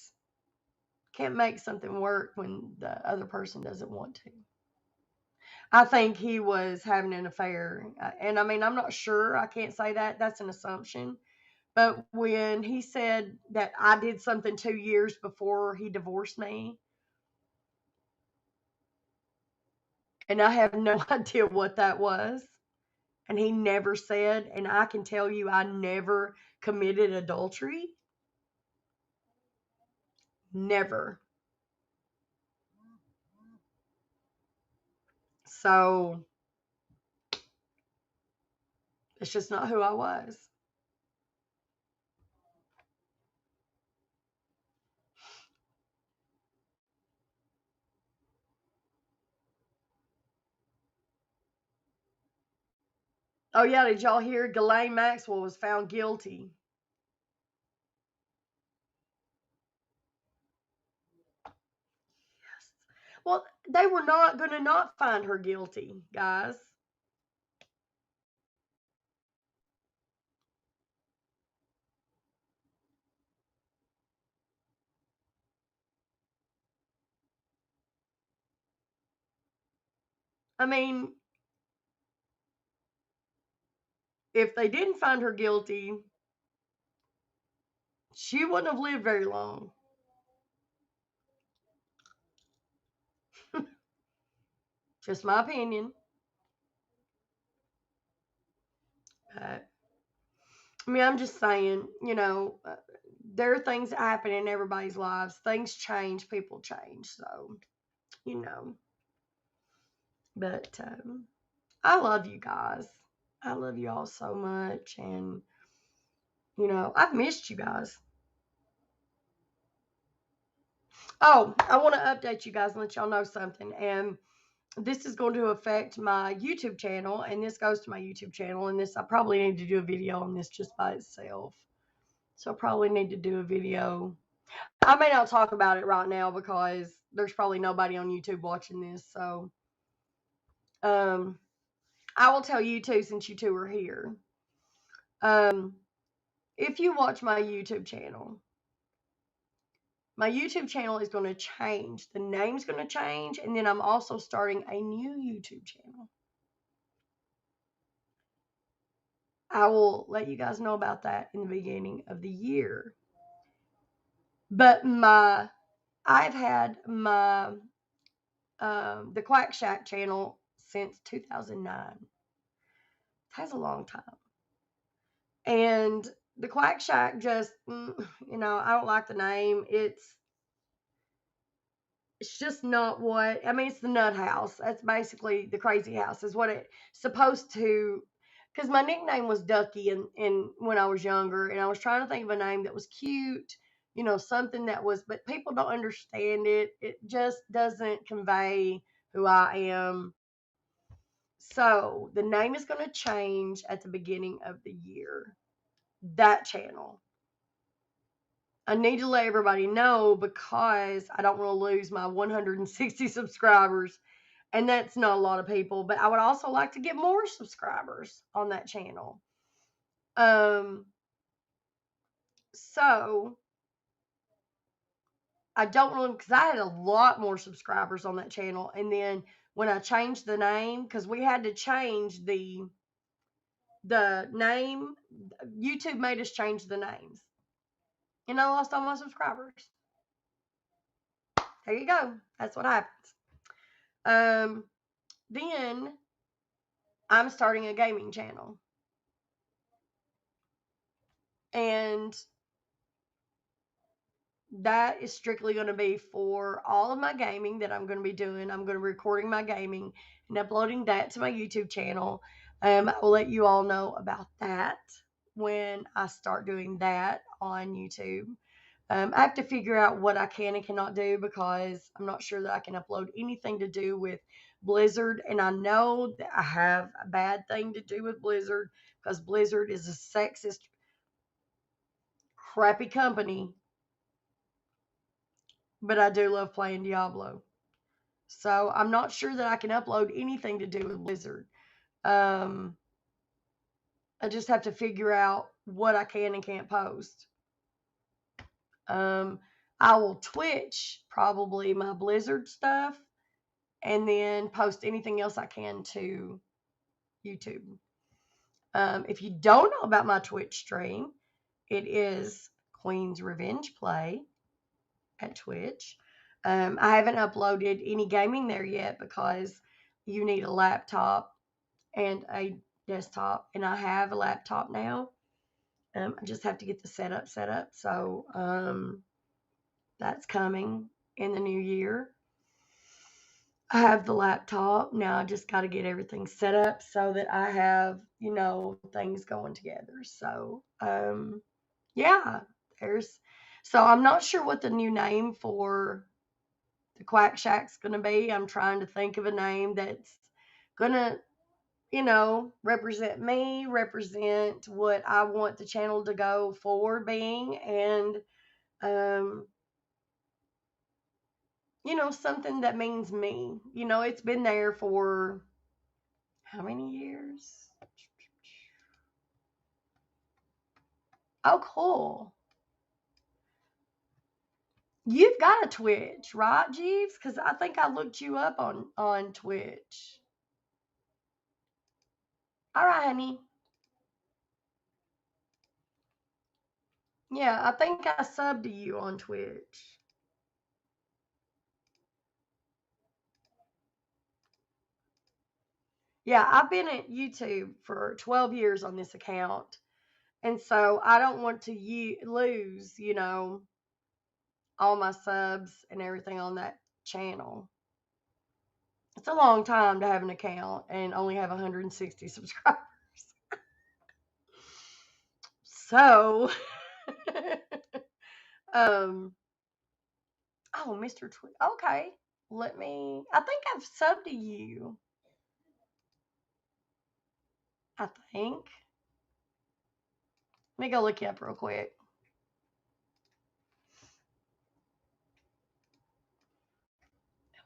make something work when the other person doesn't want to. I think he was having an affair. And I mean, I'm not sure. I can't say that. That's an assumption. But when he said that I did something 2 years before he divorced me, and I have no idea what that was, and he never said, and I can tell you I never committed adultery. Never. So it's just not who I was. Oh, yeah. Did y'all hear Ghislaine Maxwell was found guilty? Yes. Well, they were not going to not find her guilty, guys. I mean, if they didn't find her guilty, she wouldn't have lived very long. Just my opinion. But, I mean, I'm just saying, there are things that happen in everybody's lives. Things change, people change. So, you know, but I love you guys. I love you all so much. And, I've missed you guys. Oh, I want to update you guys and let y'all know something. And this is going to affect my YouTube channel. And this goes to my YouTube channel. And I probably need to do a video on this just by itself. So I probably need to do a video. I may not talk about it right now because there's probably nobody on YouTube watching this. So I will tell you two since you two are here. If you watch my YouTube channel is going to change. The name's going to change. And then I'm also starting a new YouTube channel. I will let you guys know about that in the beginning of the year. But I've had my the Quack Shack channel since 2009. It has a long time. And the Quack Shack just, I don't like the name. It's just not what, I mean, it's the nut house. That's basically the crazy house is what it's supposed to, because my nickname was Ducky in when I was younger, and I was trying to think of a name that was cute, something that was, but people don't understand it. It just doesn't convey who I am. So the name is going to change at the beginning of the year. That channel. I need to let everybody know because I don't want to lose my 160 subscribers. And that's not a lot of people, but I would also like to get more subscribers on that channel. So I don't know because I had a lot more subscribers on that channel. And then when I changed the name, because we had to change the name, YouTube made us change the names. And I lost all my subscribers. There you go. That's what happens. Then I'm starting a gaming channel. And that is strictly going to be for all of my gaming that I'm going to be doing. I'm going to be recording my gaming and uploading that to my YouTube channel. I will let you all know about that when I start doing that on YouTube. I have to figure out what I can and cannot do because I'm not sure that I can upload anything to do with Blizzard. And I know that I have a bad thing to do with Blizzard because Blizzard is a sexist, crappy company. But I do love playing Diablo. So I'm not sure that I can upload anything to do with Blizzard. I just have to figure out what I can and can't post. I will Twitch probably my Blizzard stuff and then post anything else I can to YouTube. If you don't know about my Twitch stream, it is Queen's Revenge Play at Twitch. I haven't uploaded any gaming there yet because you need a laptop and a desktop, and I have a laptop now. I just have to get the setup set up. So that's coming in the new year. I have the laptop. Now I just got to get everything set up so that I have, things going together. So, yeah, so I'm not sure what the new name for the Quack Shack's going to be. I'm trying to think of a name that's going to, represent me, represent what I want the channel to go forward being, and, something that means me. It's been there for how many years? Oh, cool. You've got a Twitch, right, Jeeves? Because I think I looked you up on Twitch. All right, honey. Yeah, I think I subbed to you on Twitch. Yeah, I've been at YouTube for 12 years on this account. And so I don't want to lose, all my subs and everything on that channel. It's a long time to have an account and only have 160 subscribers. So, um, oh, Mr. Tweet. Okay. I think I've subbed to you. I think. Let me go look you up real quick.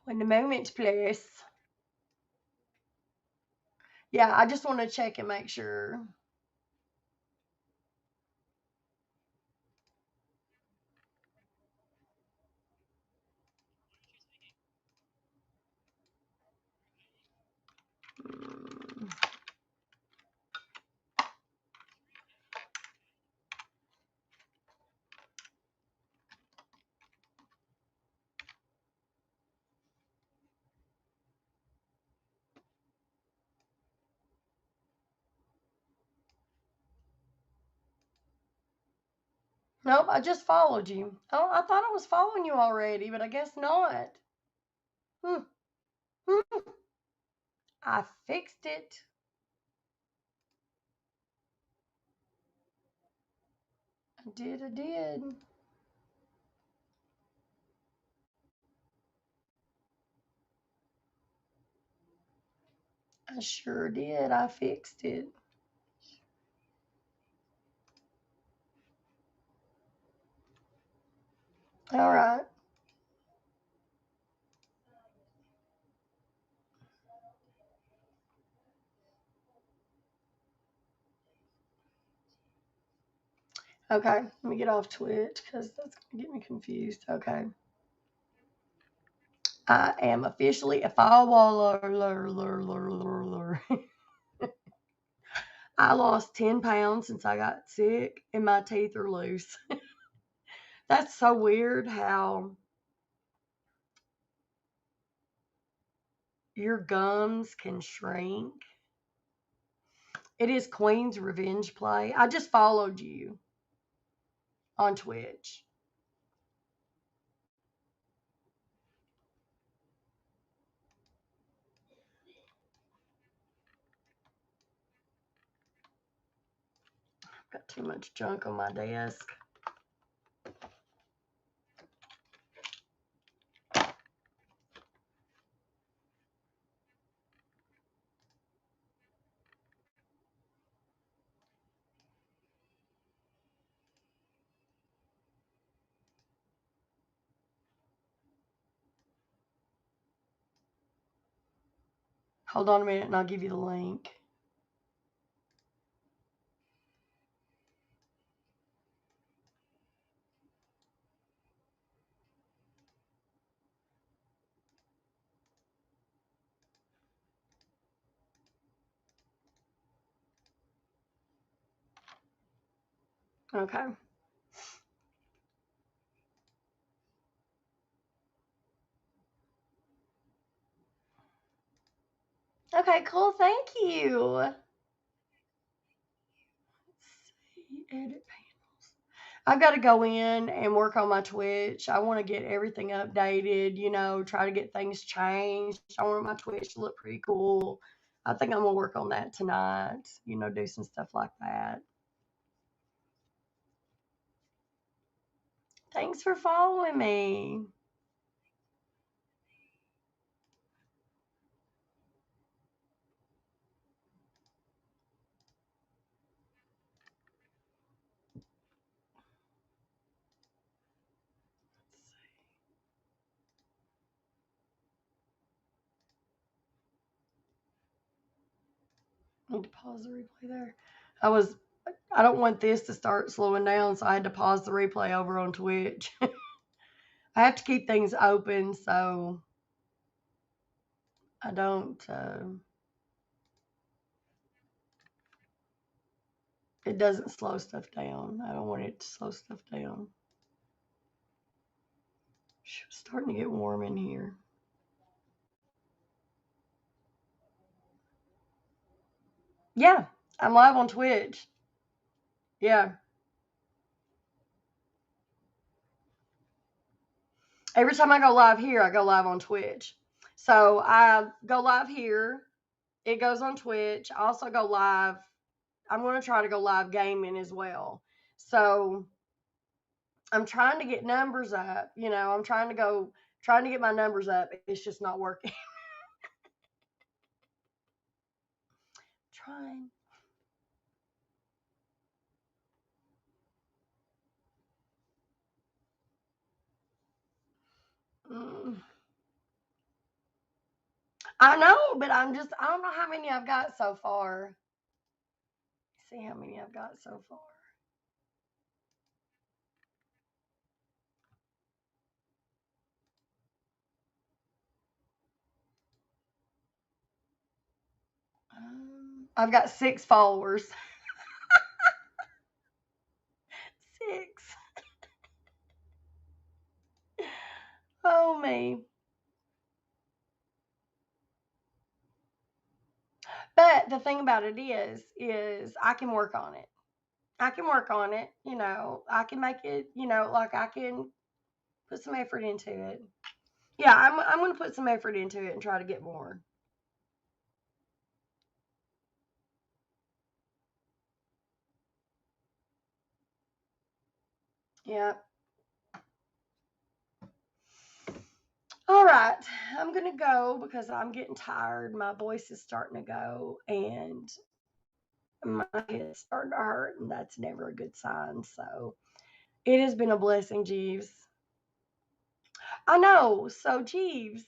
When the moment, please. Yeah, I just want to check and make sure. Hmm. Nope, I just followed you. Oh, I thought I was following you already, but I guess not. Hmm. Hmm. I fixed it. I did. I did. I sure did. I fixed it. All right. Okay. Let me get off Twitch because that's going to get me confused. Okay. I am officially a firewaller. I lost 10 pounds since I got sick and my teeth are loose. That's so weird how your gums can shrink. It is Queen's Revenge Play. I just followed you on Twitch. I've got too much junk on my desk. Hold on a minute and I'll give you the link. Okay. Okay, cool. Thank you. Let's see. Edit panels. I've got to go in and work on my Twitch. I want to get everything updated, try to get things changed. I want my Twitch to look pretty cool. I think I'm going to work on that tonight, do some stuff like that. Thanks for following me. Need to pause the replay there. I don't want this to start slowing down, so I had to pause the replay over on Twitch. I have to keep things open so I don't, it doesn't slow stuff down. I don't want it to slow stuff down. It's starting to get warm in here. Yeah, I'm live on Twitch. Yeah. Every time I go live here, I go live on Twitch. So I go live here. It goes on Twitch. I also go live. I'm going to try to go live gaming as well. So I'm trying to get numbers up. I'm trying to get my numbers up. It's just not working. Trying. Mm. I know, but I don't know how many I've got so far. See how many I've got so far. I've got 6 followers. 6. Oh, me. But the thing about it is I can work on it. I can work on it. I can make it. Like I can put some effort into it. Yeah, I'm going to put some effort into it and try to get more. Yeah. All right. I'm going to go because I'm getting tired. My voice is starting to go and my head's starting to hurt, and that's never a good sign. So it has been a blessing, Jeeves. I know. So, Jeeves.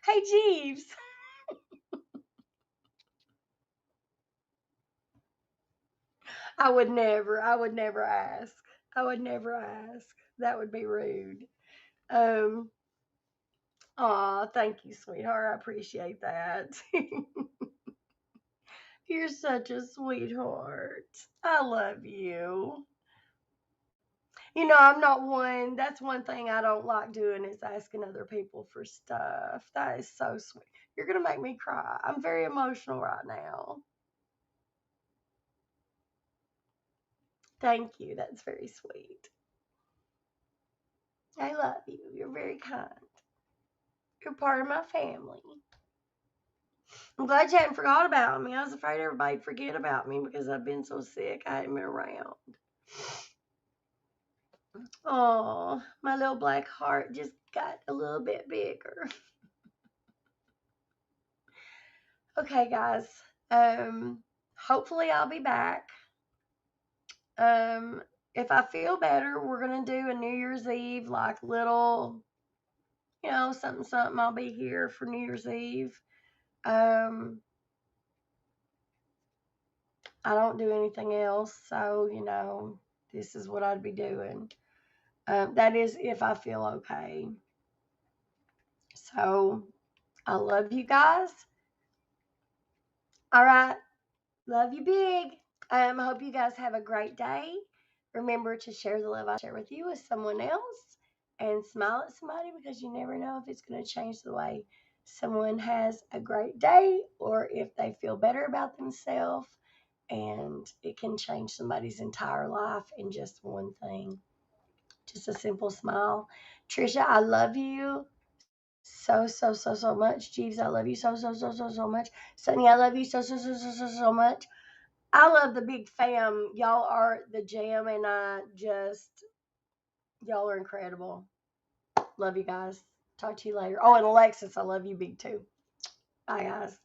Hey, Jeeves. I would never ask. I would never ask. That would be rude. Um, Aw, thank you, sweetheart. I appreciate that. You're such a sweetheart. I love you. I'm not one, that's one thing I don't like doing is asking other people for stuff. That is so sweet. You're going to make me cry. I'm very emotional right now. Thank you. That's very sweet. I love you. You're very kind. You're part of my family. I'm glad you hadn't forgot about me. I was afraid everybody'd forget about me because I've been so sick. I hadn't been around. Oh, my little black heart just got a little bit bigger. Okay, guys. Hopefully I'll be back. Um, if I feel better, we're gonna do a New Year's Eve, like little, something something. I'll be here for New Year's Eve. Um, I don't do anything else, so this is what I'd be doing. That is if I feel okay. So I love you guys. All right. Love you big. I hope you guys have a great day. Remember to share the love I share with you with someone else and smile at somebody because you never know if it's going to change the way someone has a great day or if they feel better about themselves. And it can change somebody's entire life in just one thing. Just a simple smile. Trisha, I love you so, so, so, so much. Jeeves, I love you so, so, so, so, so much. Sunny, I love you so, so, so, so, so, so much. I love the big fam. Y'all are the jam, and y'all are incredible. Love you guys. Talk to you later. Oh, and Alexis, I love you big too. Bye, guys.